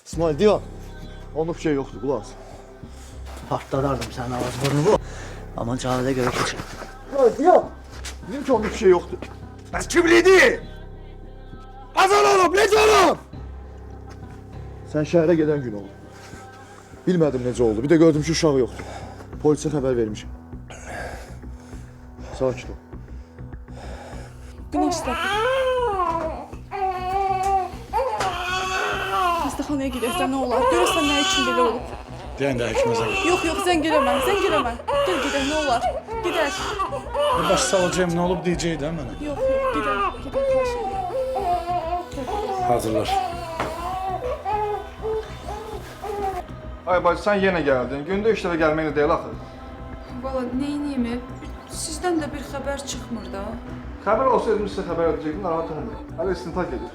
İsmail diyor. Onda bir şey yoktu, kulaq as. Partladardım sənin ağız burnunu. Amma Cavidə görə keçir. İsmail diyor. Dedim ki onda bir şey yoktu. Bəs kimlidir? Azal olub, necə olub? Sen şehre gelen gün oldu. Bilmedim necə oldu. Bir de gördüm ki uşağı yoktu. Polise haber vermişim. Sakin ol. Güneşler. Xəstəxanaya gedək nə olar? Görəsən nə üçün belə olub? Deyən də həkimə zəng. Yox, zəng eləmə, zəng eləmə. Gəl gedək, nə olar? Gedək. Baş salacağım, nə olub deyəcək də mənə. Yox, gedək, xahiş edirəm. Hazırlar. Ay bacı, sen yine geldin. Günde 3 dəfə gəlməklə deyil axı. Valla neyniyim? Sizdən də bir xəbər çıxmır da. Xəbər olsaydım sizə xəbər edəcəkdim, narahat olmayın. Hələ istintaq edir.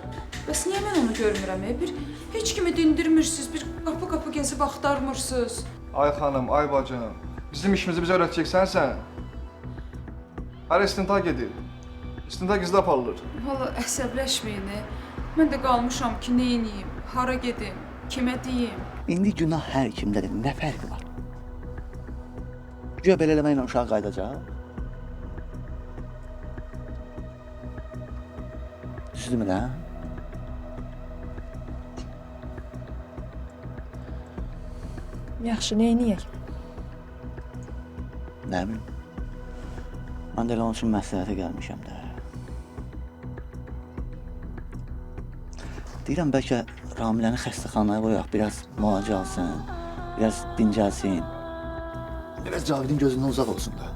Bəs niyə mən onu görmürəm? Bir heç kimi dindirmirsiniz, bir qapı gəzib axtarmırsınız. Ay xanım, ay bacım. Bizim işimizi bizə öyrətəcəksən sən. Hələ istintaq edir. İstintaq gizli aparılır. Valla əsəbləşməyin. Mən də qalmışam ki, neyniyim, hara gedim, kimə deyim. İndi günah hər kimdədir, nə fərqi var? Güya belə eləməklə uşaq qaydacaq. Düzdürmü də? Yaxşı, neyniyək? Nə bilim. Mən də elə onun üçün məsləhətə gəlmişəm də. Deyirəm, bəlkə Ramiləni xəstəxanaya qoyaq, biraz müalicə alsın, biraz dincəlsin. Biraz Cavidin gözündən uzaq olsun da.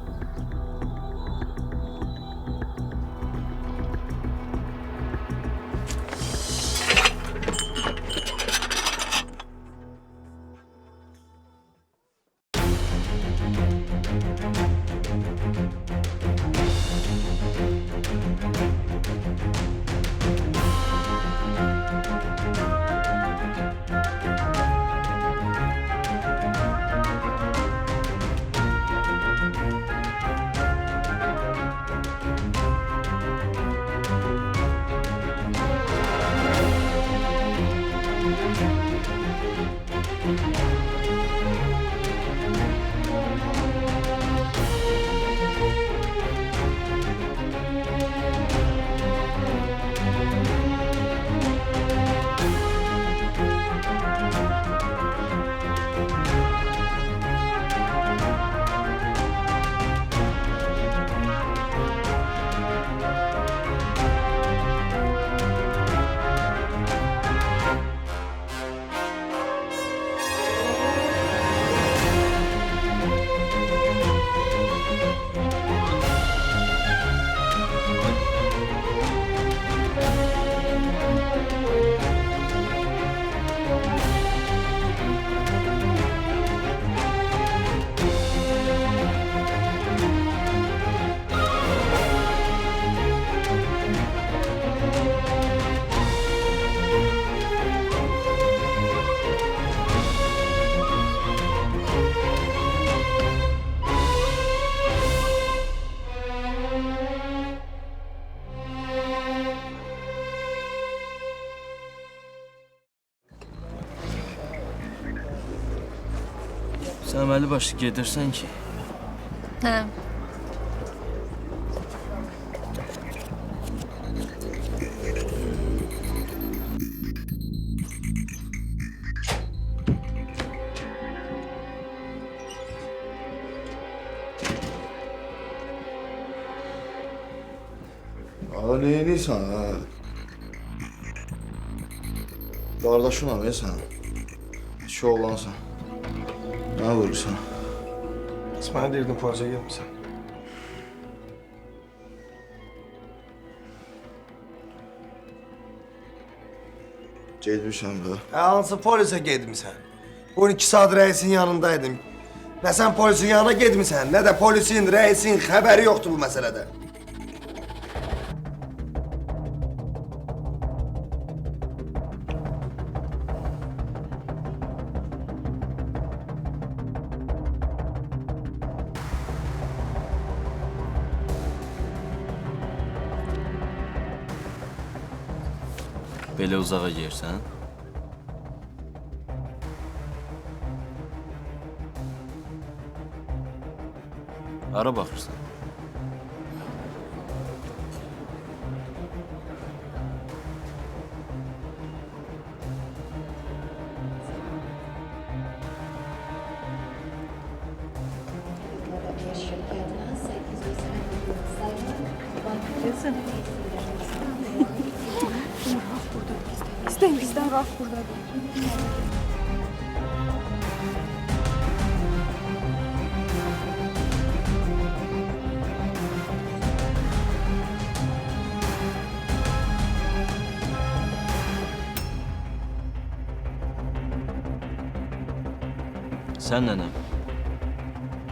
Sən əməli başlı gedirsən ki. Hə. Aa, neyiniysən ha? Qardaşınam sen. Şu oğlansan. Ne vurursan? İsmail deyirdim, polisə getmirsən. Gedmişəm də. Hansı polisə getmirsən? 12 saat rəisin yanındaydım. Nə sən polisin yanına getmirsən, nə də polisin, rəisin xəbəri yoxdur bu məsələdə. Belə uzağa yersən? Hara baxırsan? İstəyin bizdən Rauf burdadır. Sən nənəm?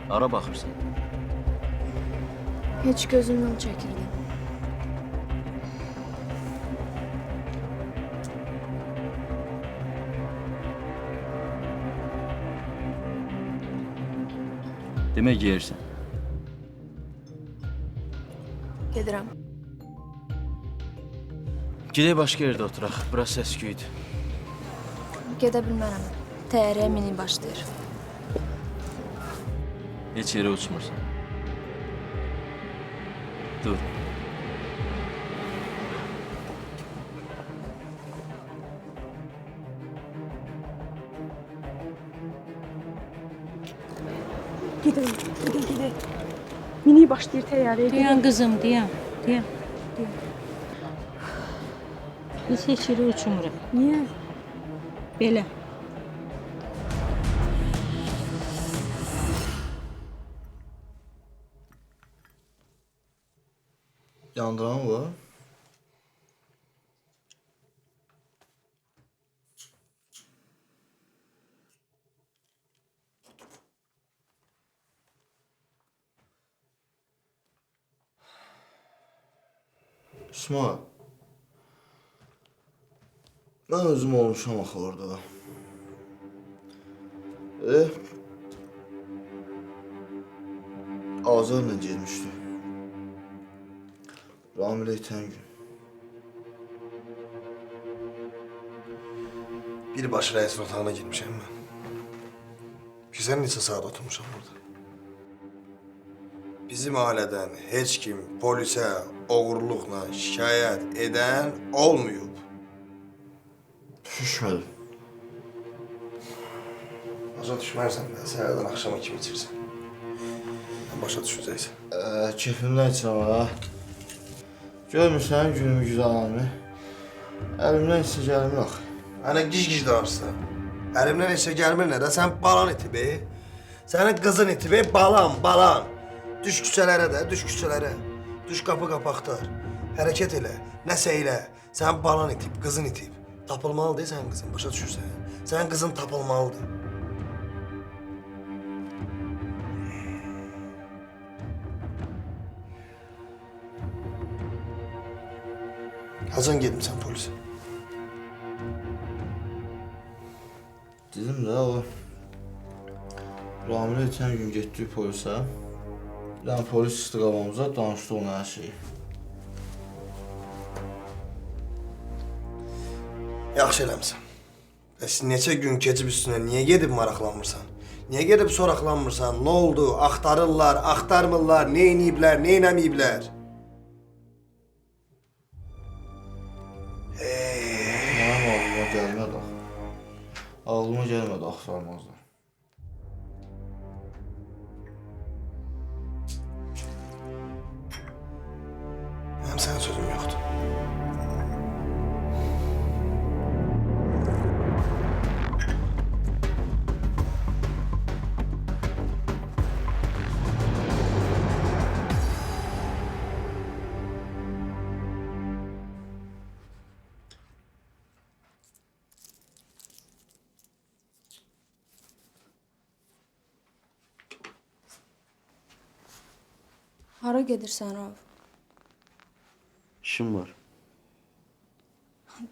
Hara baxırsan? Heç gözümdən çəkirdim. Demək yeyirsən. Gedirəm. Gedək başqa yerdə oturaq. Bura səs-küydür. Gedə bilmərəm. Təyyarəyə minik başlayır. Heç yerə uçmursan. Dur. Gedin, gedin. Minik başlayır təyyarəyə. Dayan qızım, dayan. Biz heç yerə uçmuruq. Niyə? Belə. Yandıran var. İsmail. Ben özüm olmuşam axı orada. Azarla girmişdi. Ramilə itən gün. Birbaşa rəisin otağına girmişəm mən. Güzel neçə saat oturmuşam orada. Bizim ailədən heç kim polisə oğurluqla şikayət edən olmayıb. Düşmədim. Başa düşmərsən də, səhərdən axşama kimi içirsən. Başa düşəcəksən. Keyfimdən içirəm ha. Görmürsən günümü güzəlanımı? Əlimdən heç nə gəlmir axı. Hani gic-gic danışsan. Əlimdən heç nə gəlmir nə də, sən balan iti be. Sənin qızın iti be, balan. Düş küçələrə də, düş küçələrə. Düş qapı qapaqlar. Hərəkət elə, nəsə elə. Sən balan itib, qızın itib. Tapılmalıdır sənin qızın, başa düşürsən. Sənin qızın tapılmalıdır. Hacan getmisən polisə? Dedim də o Ramilə itən gün getdik polisə. Bir dənə polis istiqamamıza danışdı ona hər şeyi. Yaxşı eləmsən. Bəs neçə gün keçib üstünə niyə gedib maraqlanmırsan? Niyə gedib soraqlanmırsan? Nə oldu? Axtarırlar, axtarmırlar, nə ediblər, nə eləməyiblər? Mənim ağlıma gəlmədi axı. Ağlıma gəlmədi axtarmazlar. Mənim sənin sözüm yoxdur. Hara gedirsən, Rauf? İşim var.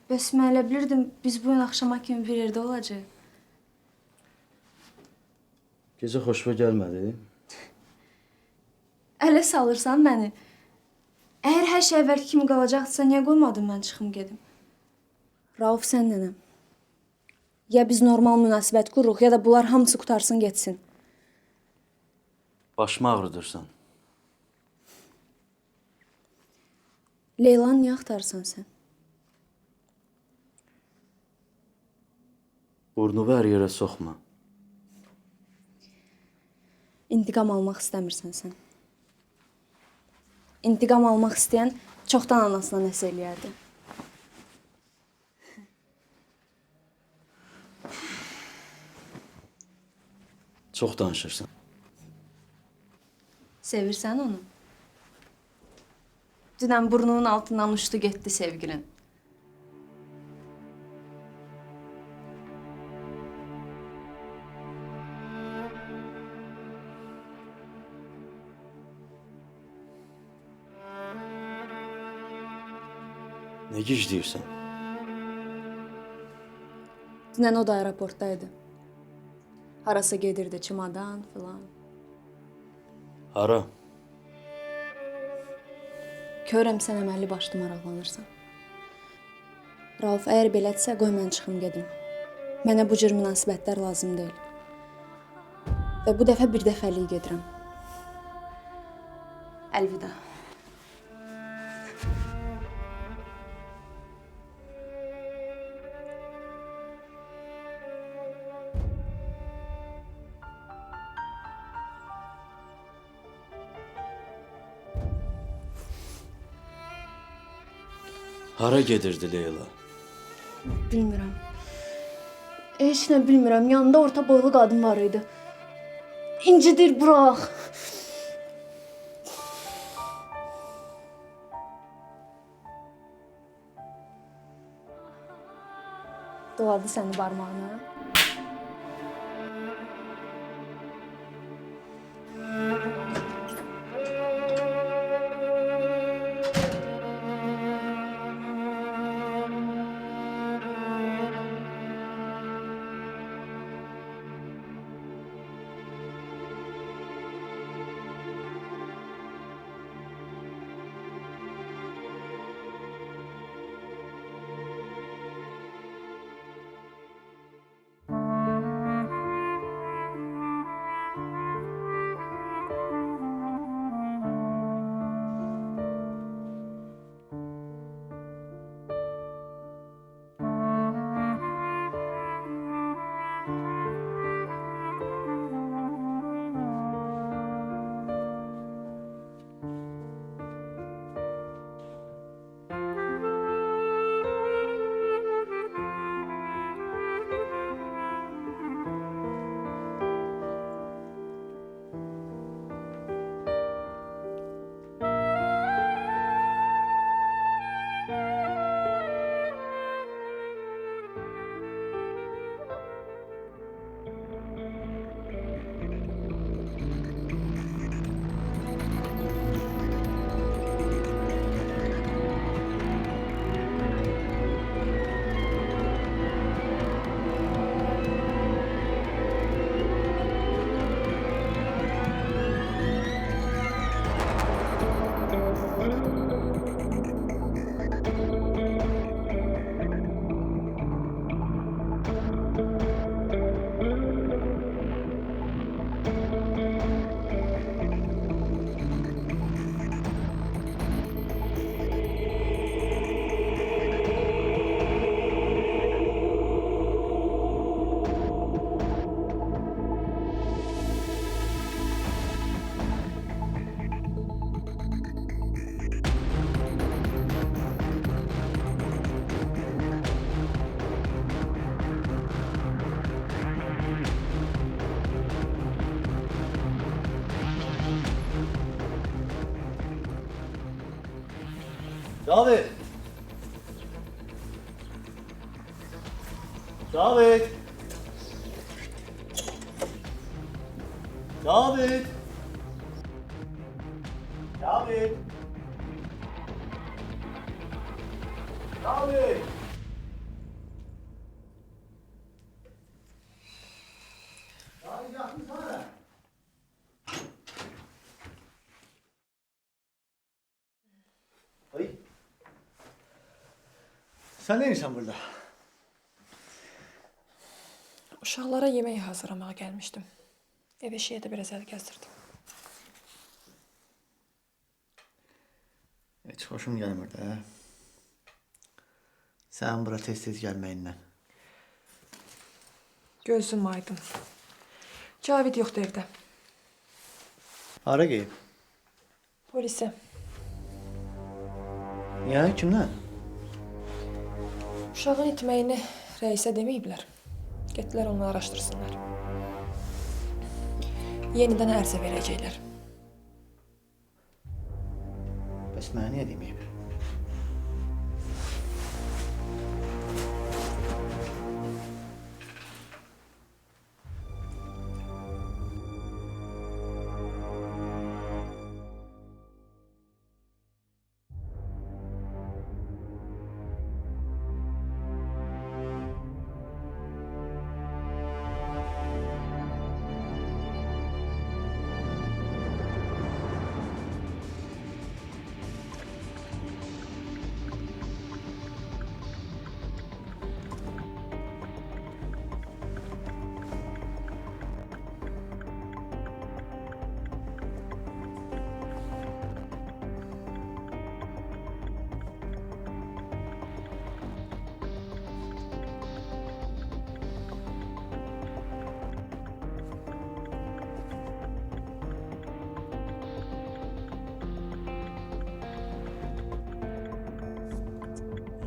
Bəs mən elə bilirdim, biz bu gün axşama kimi bir yerdə olacaq. Gecə xoşuma gəlmədi. Ələ salırsan məni. Əgər hər şey əvvəlki kimi qalacaqsa, niyə qoymadın mən çıxım gedim? Rauf, sən nənəm. Ya biz normal münasibət qururuq, ya da bunlar hamısı qutarsın, getsin. Başımı ağrıdırsan. Leylanı niyə axtarırsan sən? Burnumu hər yerə soxma. İntiqam almaq istəmirsən sən. İntiqam almaq istəyən çoxdan anasına nəsə eləyərdi. Çox danışırsan. Sevirsən onu? Dünən burnunun altından uçdu getdi sevgilin. Nə gizləyirsən? Dünən o da aeroportdaydı. Harasa gedirdi, çimadan filan. Hara? Görürəm sən əməlli başlı maraqlanırsan. Rauf, əgər belədirsə, qoy mən çıxım gedim. Mənə bu cür münasibətlər lazım deyil. Və bu dəfə bir dəfəlik gedirəm. Əlvida. Hara gedirdi Leyla? Bilmirəm. Heç nə bilmirəm. Yanında orta boylu qadın var idi. İncidir, burax. Doladı səni barmağına. David! David! David! David! David! Ay. Sen ne insan burada? Uşaqlara yemək hazırlamağa gəlmişdim. Ev eşiyə də biraz əl gəzdirdim. Heç xoşum gəlmir də. Sən bura tez-tez gəlməyindən. Gözüm aydın. Cavid yoxdur evdə. Hara gedib? Polisə. Niyə, kimdən? Uşağın itməyini rəisə deməyiblər. Getdilər onu araşdırsınlar. Yenidən ərizə verəcəklər. Bəs mənə niyə deməyib?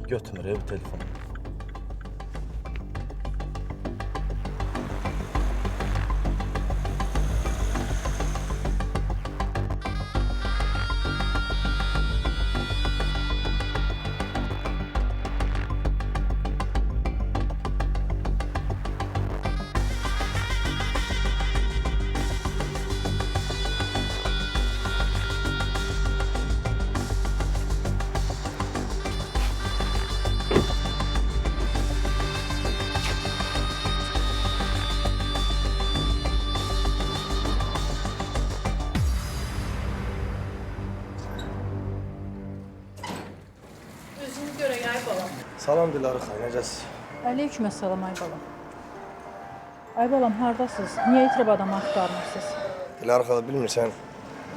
Götmür ev telefonu. Salam Dilarə xanım, necəsiz? Əleyküm əssalam ay balam. Ay balam, hardasınız? Niyə itirib adamı axtarmırsınız? Dilarə xanım, bilmirsən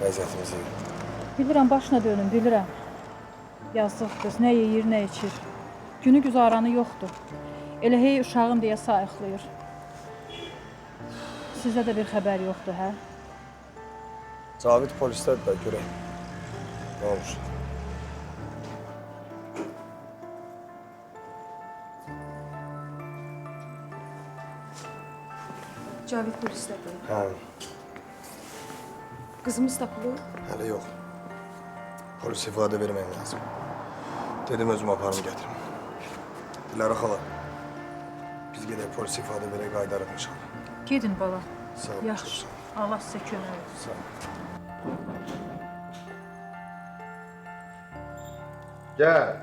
vəziyyətimizi. Bilirəm, başına dönüm, bilirəm. Yazıq qız, nə yeyir, nə içir. Günü güzaranı yoxdur. Elə hey uşağım deyə sayıqlayır. Sizə də bir xəbər yoxdur, hə? Cavid polisdədir də, görək. Nə olmuş? Cavid polisdədir. Hə, Qızımız tapılıb. hələ yox. Polis ifadə vermək lazım. Dedim özüm aparım gətirim. Dilarə xala, biz gedək polis ifadə verək, qaydarıq inşallah. Gedin bala. Sağ ol. Yaxşı. Allah sizə kömək olsun. Sağ ol. Gəl.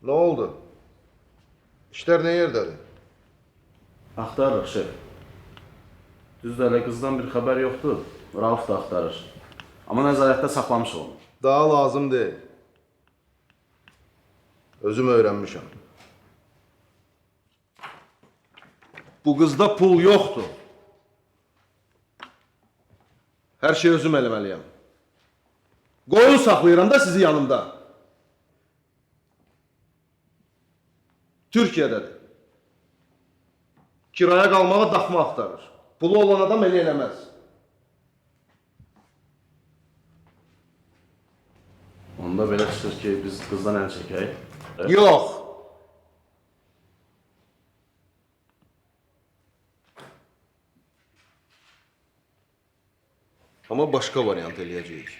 Ne oldu? İşler ne yerdedir? Axtarırıq şef. Düzdür, elə qızdan bir xəbər yoxdur. Rauf da axtarır. Amma nəzarətdə saxlamışıq onu. Daha lazım değil. Özüm öğrenmişim. Bu kızda pul yoktu. Her şeyi özüm eləməliyəm. Qoyun saxlayıram da sizi yanımda. Türkiye'dedir. Kiraya qalmağa daxma axtarır. Pulu olan adam elə eləməz. Onda belə çıxır ki, biz qızdan əl çəkək. Yox. Ama başka variant eləyəcəyik.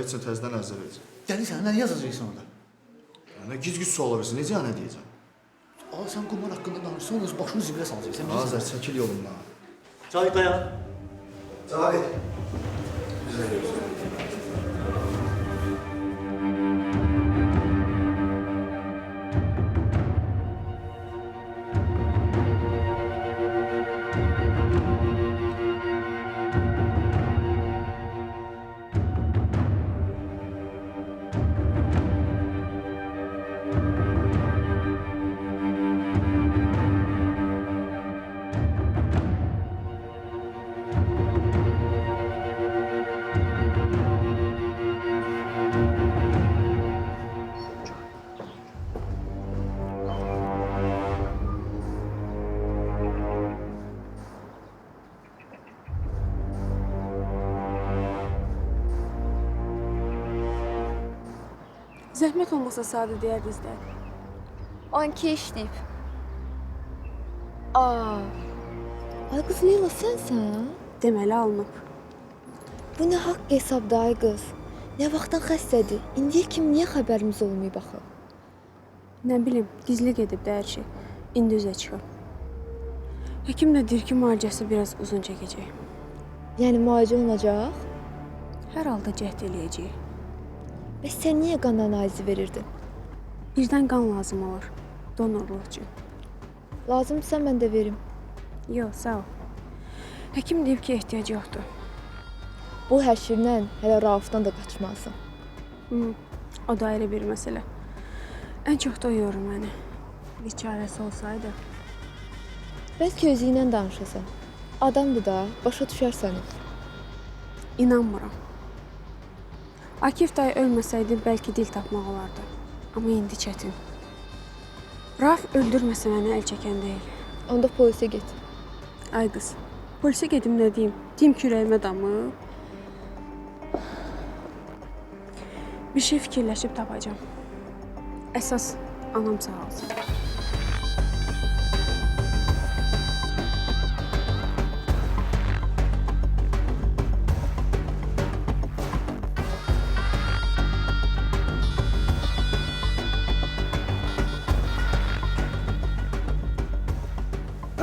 heç nə təzədən əzər edəcəm. Gəlirsən, nə yazacaqsan orada? Yəni giz-giz sual verirsən, necə nə deyəcəm? Aa, sən qumar haqqında danışsan, öz başını zibilə salacaqsan. Azər, çəkil yolumdan. Cavit dayan. Cavit. Zəhmət olmasa sadə deyərdiniz də. Anki işləyib. Aa. Ay qız Leyla sənsən? Deməli alınıb. Bu nə haqq hesabda ay qız? Nə vaxtdan xəstədir? İndiyə kimi niyə xəbərimiz olmayıb axı? Nə bilim, gizli gedib də hər şey. İndi üzə çıxıb. Həkim də deyir ki, müalicəsi biraz uzun çəkəcək. Yəni müalicə olunacaq? Hər halda cəhd eləyəcək. Bəs sən niyə qan analizi verirdin? Birdən qan lazım olur. Donorluq üçün. Lazımdırsa mən də verim. Yox, sağ ol. Həkim deyib ki, ehtiyac yoxdur. Bu həşirlə hələ Raufdan da qaçmalısın. O da ayrı bir məsələ. Ən çox da o yorur məni. Bir çarəsi olsaydı. Bəlkə özü ilə danışasan. Adamdır da, başa düşər səni. İnanmıram. Akif dayı ölməsəydi bəlkə dil tapmaq olardı. Amma indi çətin. Rauf öldürməsə mənə əl çəkən deyil. Onda polisə get. Ay qız, polisə gedim nə deyim? Deyim ki, ürəyimə damıb. Bir şey fikirləşib tapacağam. Əsas anam sağ olsun.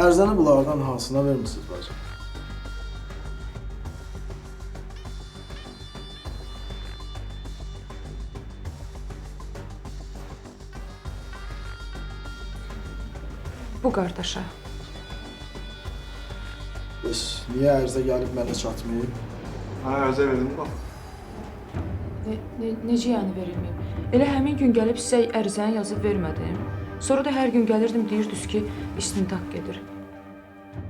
Ərzəni bunlardan hansına vermisiniz bacım? Bu qardaşa. Bəs niyə ərzə gəlib mənə çatmayıb? Hə, ərzə verdim bax. Necə yəni verilməyib? Elə həmin gün gəlib sizə ərizəni yazıb vermədim. Sonra da hər gün gəlirdim, deyirdiniz ki, istintaq gedir.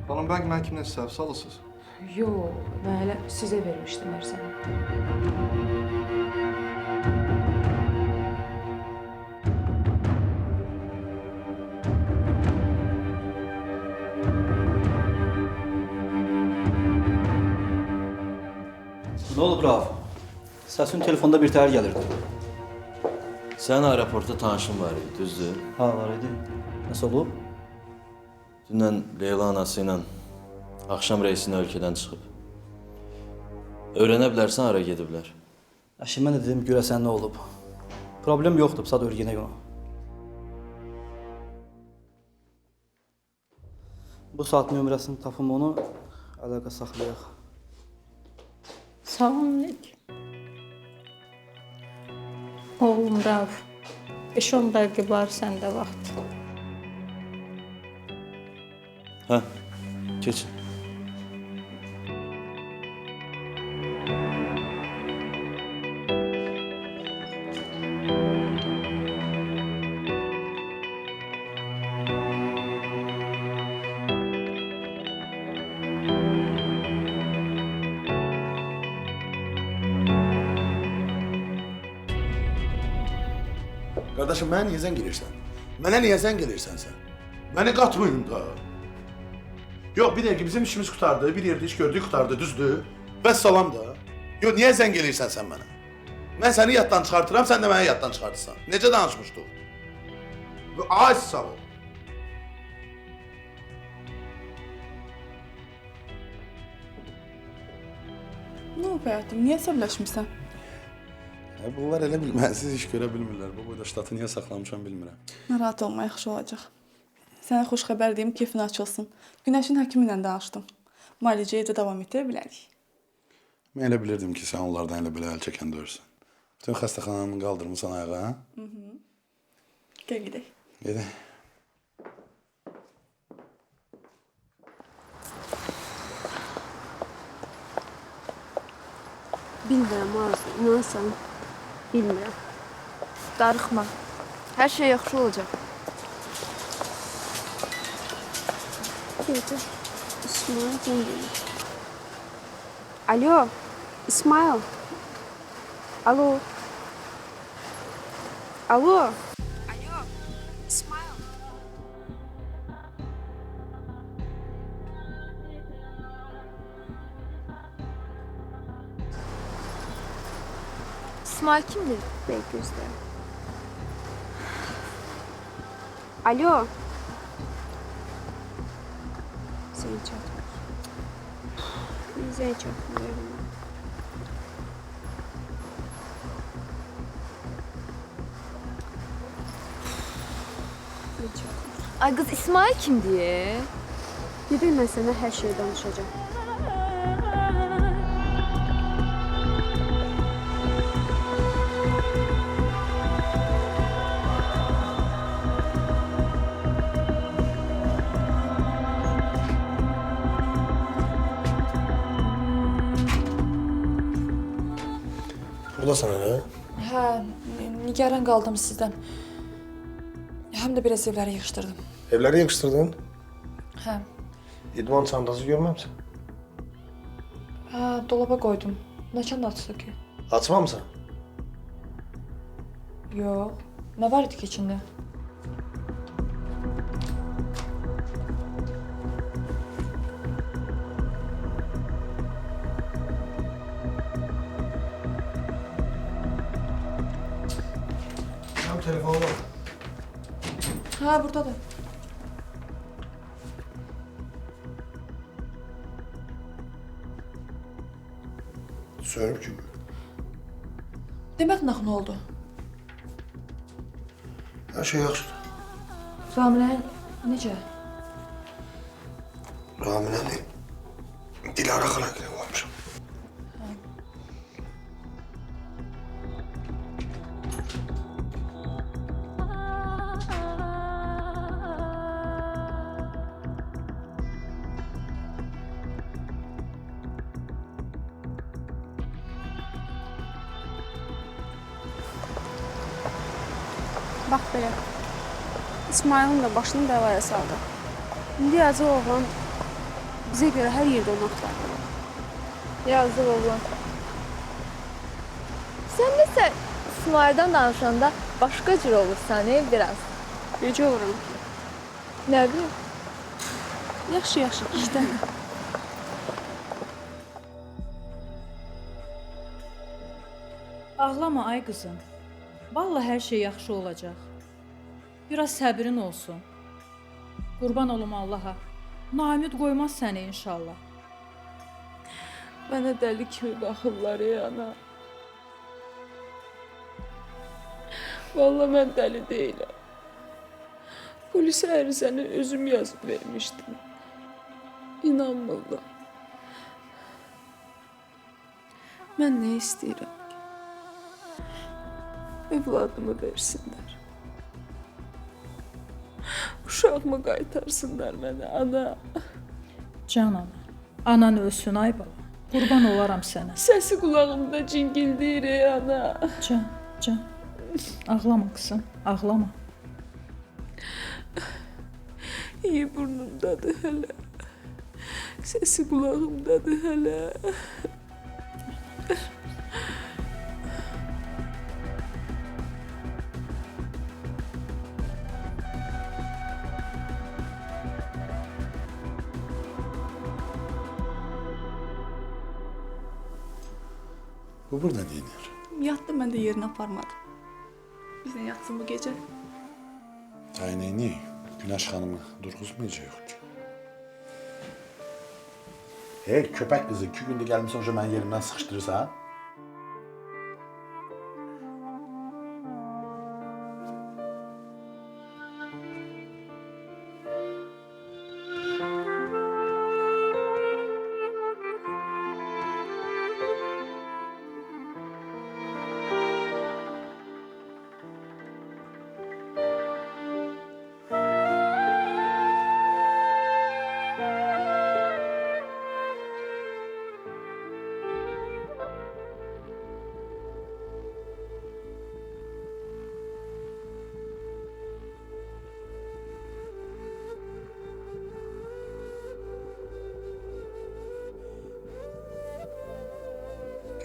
Xanım, bəlkə mən kimdən səhv salısınız? Yox, mən elə sizə vermişdim ərizəni. Nə olub Rauf? Səsin telefonda bir təhər gəlirdi. Sənin aeroportda tanışın var idi, düzdür? Ha, var idi. Nəsə olub? Dünən Leyla anası ilə axşam reysinə ölkədən çıxıb. Öyrənə bilərsən, hara gediblər? Əşi, mən də dedim, görəsən nə olub? Problem yoxdur, sad ölgənə görə. Bu saat nömrəsini tapım onu, əlaqə saxlayaq. Salamünaleyküm. Oğlum Rauf, 5-10 dəqiqə var səndə vaxt. Hə, keç. Qardaşım, mənə niyə zəng edirsən? Mənə niyə zəng edirsən sən? Məni qatmayın da. Yox, bir dəqiqə, bizim işimiz qutardı, bir yerdə iş gördük, qutardı, düzdür? Bəs salam da. Yox, niyə zəng edirsən sən mənə? Mən səni yaddan çıxartıram, sən də məni yaddan çıxartırsan. Necə danışmışdıq? Ay, sağ ol. Nə olub həyatım, niyə əsəbləşmirsən? Bunlar elə bilməsiz iş görə bilmirlər. Bu boyda ştatı niyə saxlamışam bilmirəm. Narahat olma, yaxşı olacaq. Sənə xoş xəbər deyim, keyfin açılsın. Günəşin həkimi ilə danışdım. Müalicəyə də davam etdirə bilərik. Mən elə bilirdim ki, sən onlardan elə belə əl çəkən dörsün. Bütün xəstəxananı qaldırmısan ayağa, hə? Gəl gedək. Gedək. Bilmirəm Arzu, inansan. Bilmirəm. Darıxma. Hər şey yaxşı olacaq. Gecə İsmail zəng edir. Alo, İsmail. Alo. Alo. Alo, İsmail. İsmail kimdir? Bey gözlə. Alo. Zəng çatmır. Zəng çatmır. Ay qız İsmail kimdir? Dedim mən sənə hər şeyi danışacağam. Buradasan elə? Hə, nigaran qaldım sizdən. Həm də biraz evləri yığışdırdım. Evləri yığışdırdın? Hə. İdman çantası görməmsən? Hə, dolaba qoydum. Neçən açdı ki? Açmamısan? Yox. Nə var idi ki içində? Tam telefonu var. Hə, buradadır. Sönüb ki. Demək nə oldu? Hər şey yaxşıdır. Ramilə necə? Ramiləni Dilara xalaqına qoymuşam. Bax belə. İsmailin də başını bəlaya saldı. İndi yazıq oğlan bizə görə hər yerdə onu axtarır. Yazıq oğlan. Sən nəsə İsmail'dan danışanda başqa cür olursan, biraz. Necə oluram ki? Nə bilim? Yaxşı, işdən. Ağlama ay qızım. Vallahi hər şey yaxşı olacaq. Biraz səbrin olsun. Qurban olum Allaha. Naimid qoymaz səni inşallah. Mənə dəli kimi baxırlar ey ana. Vallahi mən dəli deyiləm. Polisə ərizəni özüm yazıb vermişdim. İnanmırlar. Mən nə istəyirəm ki? Evladımı versinlər. Uşağımı qaytarsınlar mənə, ana. Can ana, anan ölsün ay bala. Qurban olaram sənə. Səsi qulağımda cingildiyir ey ana. Can. Ağlama qızım, ağlama. İyi burnumdadır hələ. Səsi qulağımdadır hələ. Bu burada deyinir. Yatdı, mən də yerinə aparmadım. Bizlə yatsın bu gecə. Aynayını Günəş xanımı durğuzmayacaq ki. Hey, köpək qızı, 2 gündə gəlmişsən, o mənim yerimdən sıxışdırırsan.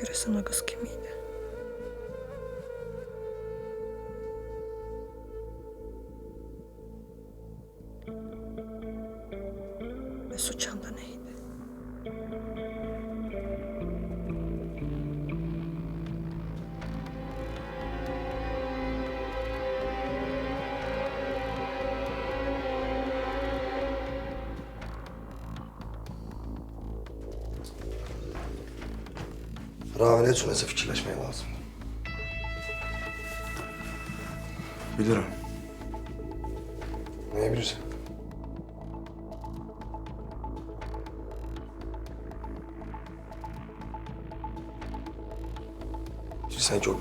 Görəsən o qız kim idi? Və Suçanda nə idi? Ramilə üçün nəsə fikirləşmək lazımdır. Bilirəm. Nəyə bilirsən? Bilirsən ki, o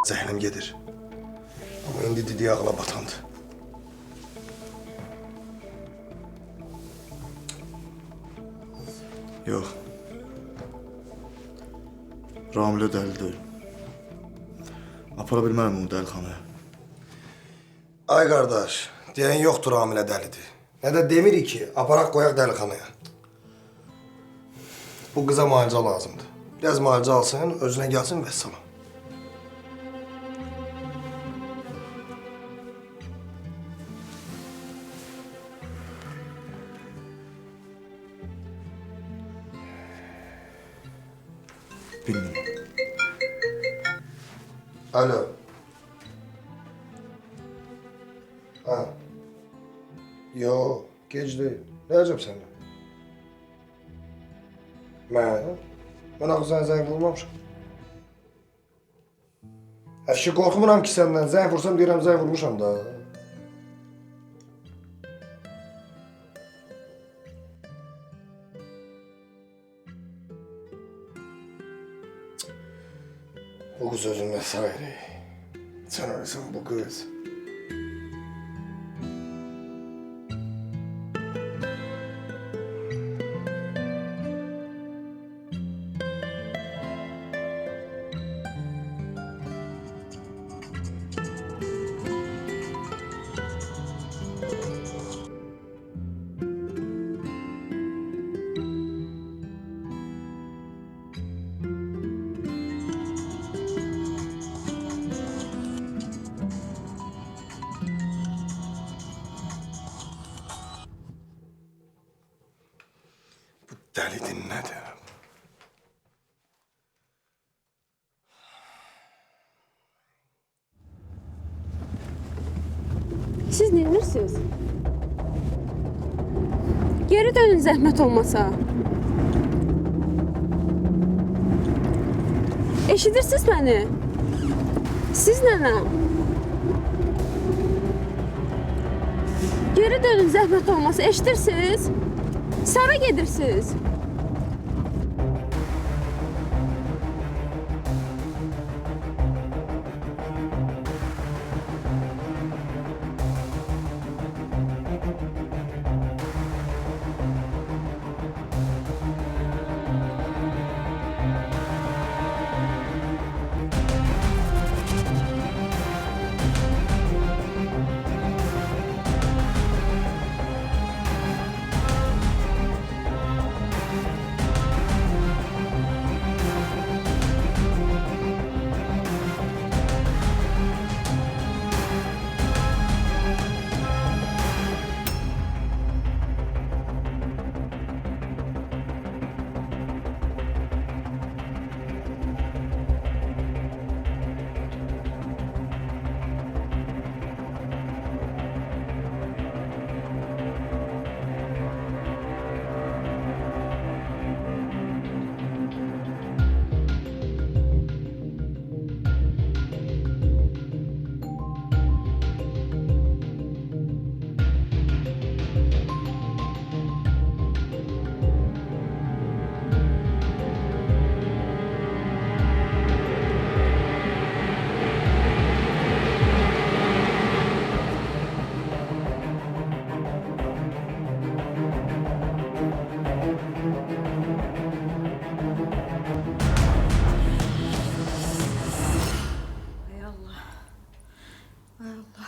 zəhlim gedir. Amma indi dediyi ağla batandı. Yox. Ramilə dəli deyil. Apara bilmərəm onu dəlixanaya. Ay qardaş, deyən yoxdur Ramilə dəlidir. Nə də demirik ki, aparaq qoyaq dəlixanaya. Bu qıza müalicə lazımdır. Biraz müalicə alsın, özünə gəlsin və salam. Bilmirəm. Alo. Ha. Yo, gec deyil. Nə əcəb səndən? Mən axı sənə zəng vurmamışam. Əşki qorxmuram ki səndən. Zəng vursam deyirəm zəng vurmuşam da. Bu kız özünden sayri. Sen öylesin bu kız. Deli dinlədi. Siz neyinirsiniz? Geri dönün zəhmət olmasa. Eşidirsiniz məni? Siz nənə? Geri dönün zəhmət olmasa. Eşidirsiniz? Sara gedirsiniz.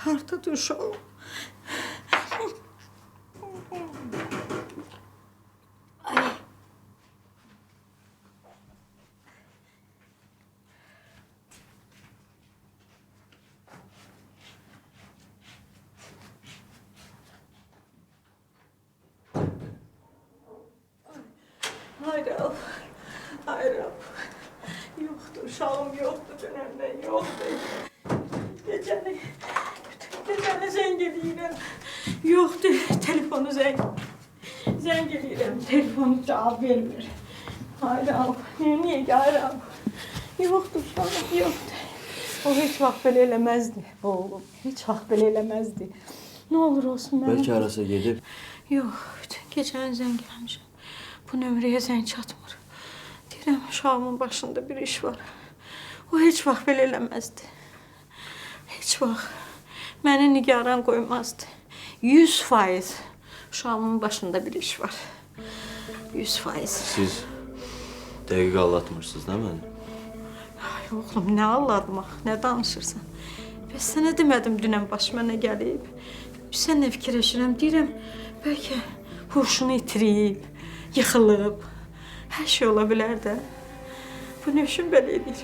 Hardadır uşağım? Yoxdur. Gecəni, bütün gecəni zəng edirəm. Yoxdur, telefonu zəng edirəm. Telefonu cavab vermir. Hayram, niyə gəlirəm? Yoxdur, uşağım, yoxdur. O heç vaxt belə eləməzdi, oğlum. Heç vaxt belə eləməzdi. Nə olur olsun mənim. Bəlkə harasa gedib. Yox, bütün gecəni zəng eləmişəm. Bu nömrəyə zəng çatmır. Deyirəm, uşağımın başında bir iş var. O heç vaxt belə eləməzdi. Heç vaxt. Məni nigaran qoymazdı. 100% uşağımın başında bir iş var. 100%. Siz dəqiq anlatmırsınız, nə məni? Ay oğlum, nə anlatmaq, nə danışırsan? Bəs sənə demədim dünən başıma nə gəlib? Sən nə fikirləşirəm, deyirəm, bəlkə huşunu itirib, yıxılıb. Hər şey ola bilər də. Bu nə üçün belə edir?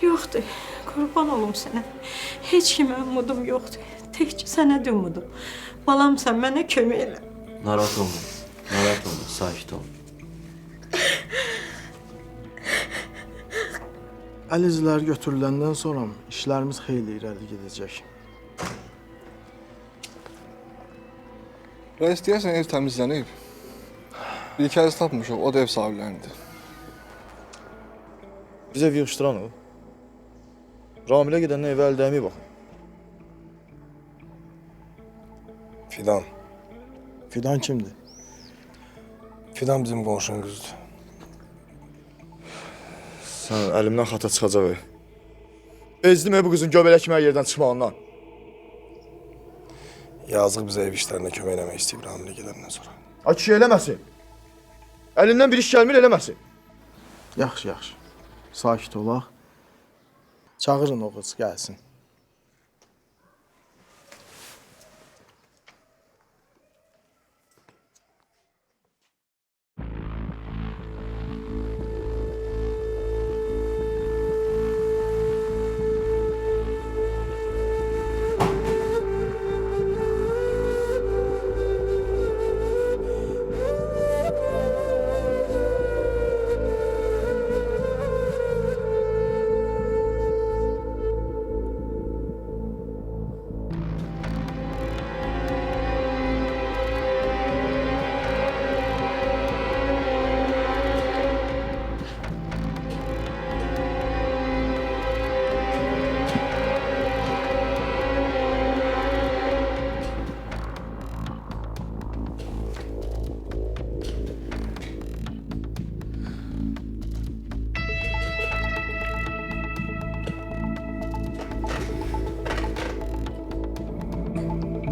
Yoxdur, qurban olum sənə. Heç kimə umudum yoxdur. Təkcə sənədir umudum. Balamsan, mənə kömək elə. Narahat olma, sakit ol. Əlizlər götürüləndən sonra işlərimiz xeyli irəli gedəcək. Reis, deyəsən ev təmizlənib. Bir iki əziz tapmışıq, o da ev sahiblərindir. Biz ev yığışdıran o. Ramilə gedəndən evə əl dəyməyib baxın. Fidan. Fidan kimdir? Fidan bizim qonşunun qızıdır. Sən əlimdən xata çıxacaq. Bezdim bu qızın göbələkməyə yerdən çıxmağından. Yazıq bizə ev işlərinə kömək eləmək istəyib Ramilə gedəndən sonra. Ay kişi eləməsin. Əlindən bir iş gəlmir, eləməsin. Yaxşı. Sakit olaq. Çağırın o qız, gəlsin.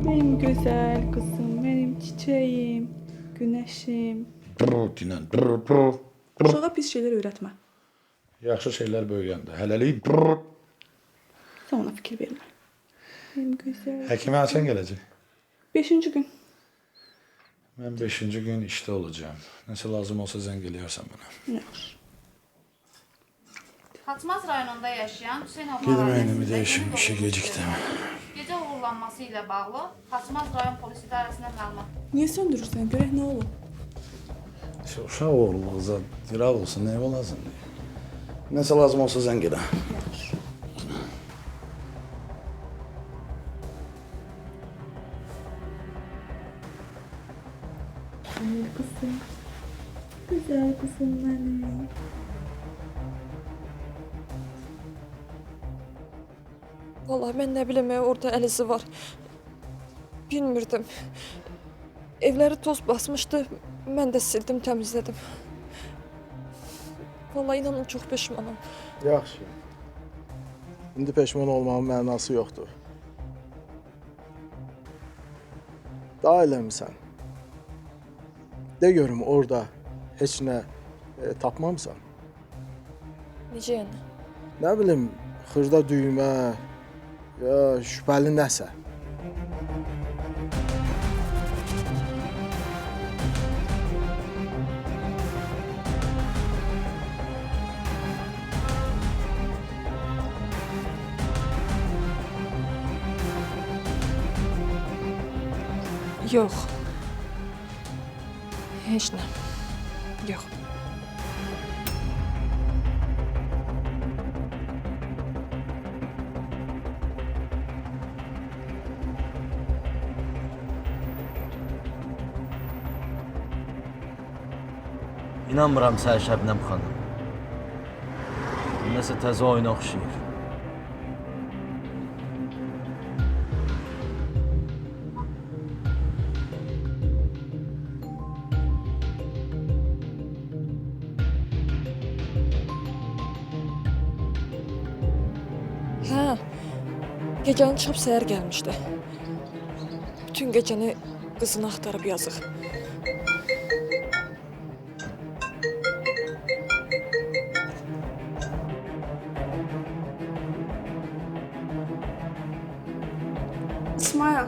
Benim güzel kızım, benim çiçeğim, güneşim. Dinən. Uşağa pis şeyler öğretme. Yaxşı şeylər böyüyəndə. Hələlik. Sen ona fikir verme. Benim güzel. Həkimə açan gələcək. 5. gün. Mən 5-ci gün işdə olacağam. Nəsə lazım olsa zəng eləyərsən mənə. Yaxşı. Xaçmaz rayonunda yaşayan Hüseyn Gedim əynimi dəyişim, işə gecikdim. Gecə uğurlanması ilə bağlı Xaçmaz rayon polis idarəsinə məlumat. Niye söndürürsen? Görək ne olur? Uşaq oğurluğuza diraq olsun, nə lazım? Nəsə lazım olsa zəng elə. Güzel kızım. Güzel kızım benim. Vallahi mən nə bilim, orada əlizi var. Bilmirdim. Evləri toz basmışdı. Mən də sildim, təmizlədim. Vallahi inanın çox peşmanam. Yaxşı. İndi peşman olmağın mənası yoxdur. Daha eləmisən. De görüm orada heç nə tapmamısan. Necə yəni? Nə bilim, xırda düymə ya şübhəli nəsə. Yox. Heç nə. Yox. İnanmıram sən Şəbnəm xanım. Nəsə təzə oyuna oxşayır. Hə, gecəni çıxıb səhər gəlmişdi. Bütün gecəni qızını axtarıb yazıq. İsmail,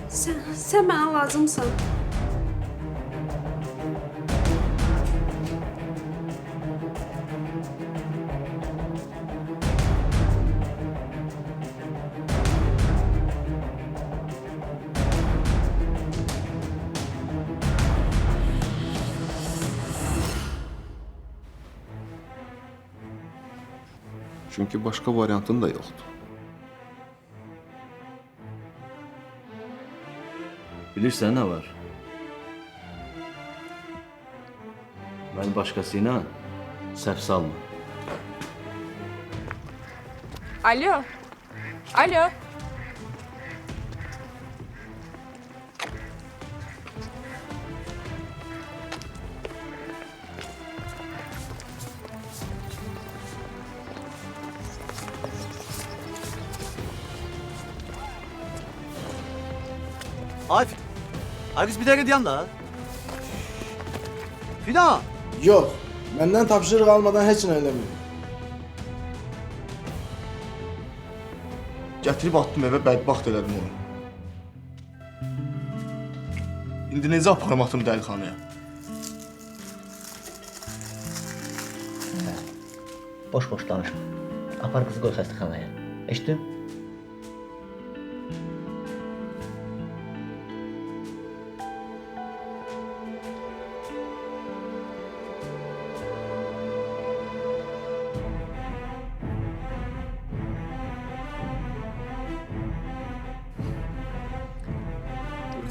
sən mənə lazımsan. Çünki başqa variantın da yoxdur. Bilirsən nə var? Məni başqası ilə səhv salma. Alo. Alo. Ay kız bir dəqiqə dayan da. Fidan! Yox, məndən tapşırıq almadan heç nə eləmir. Gətirib attım evə, bədbaxt elədim onu. İndi necə aparım atım dəlixanaya? Boş-boş danışma. Apar qızı qoy xəstəxanaya. Eşitdin?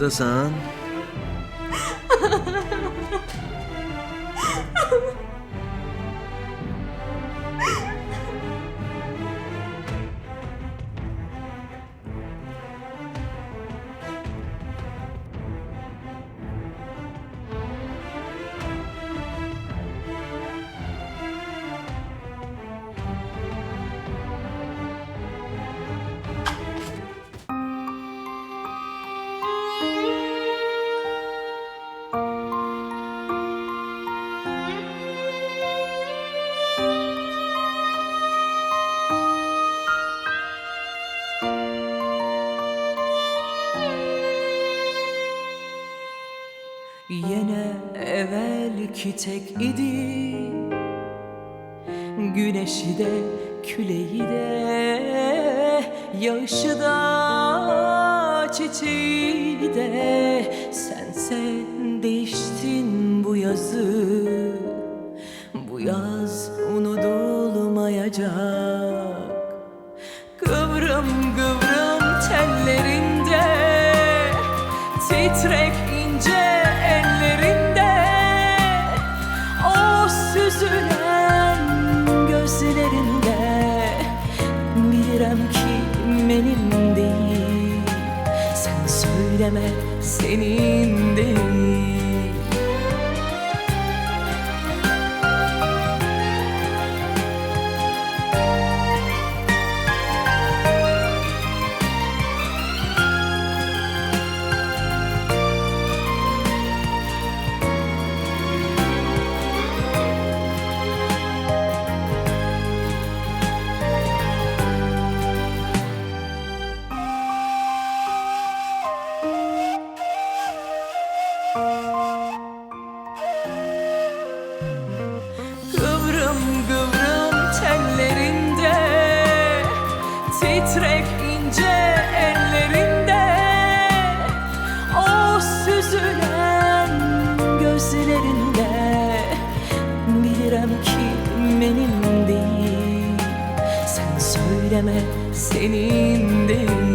Buradasan? Yine evvelki tek idi, güneşi de küleyi de, yağışı da çiçeği de. Sen değiştin bu yazı, bu yaz unutulmayacak. Kıvrım kıvrım tellerinde, titrek ince ellerinde, o süzülen gözlerinde. Bilirəm ki benim değil, sen söyleme senin değil. Kıvrım kıvrım tellerinde, titrek ince ellerinde, o süzülen gözlerinde. Bilirəm ki benim değil, sen söyleme senin değil.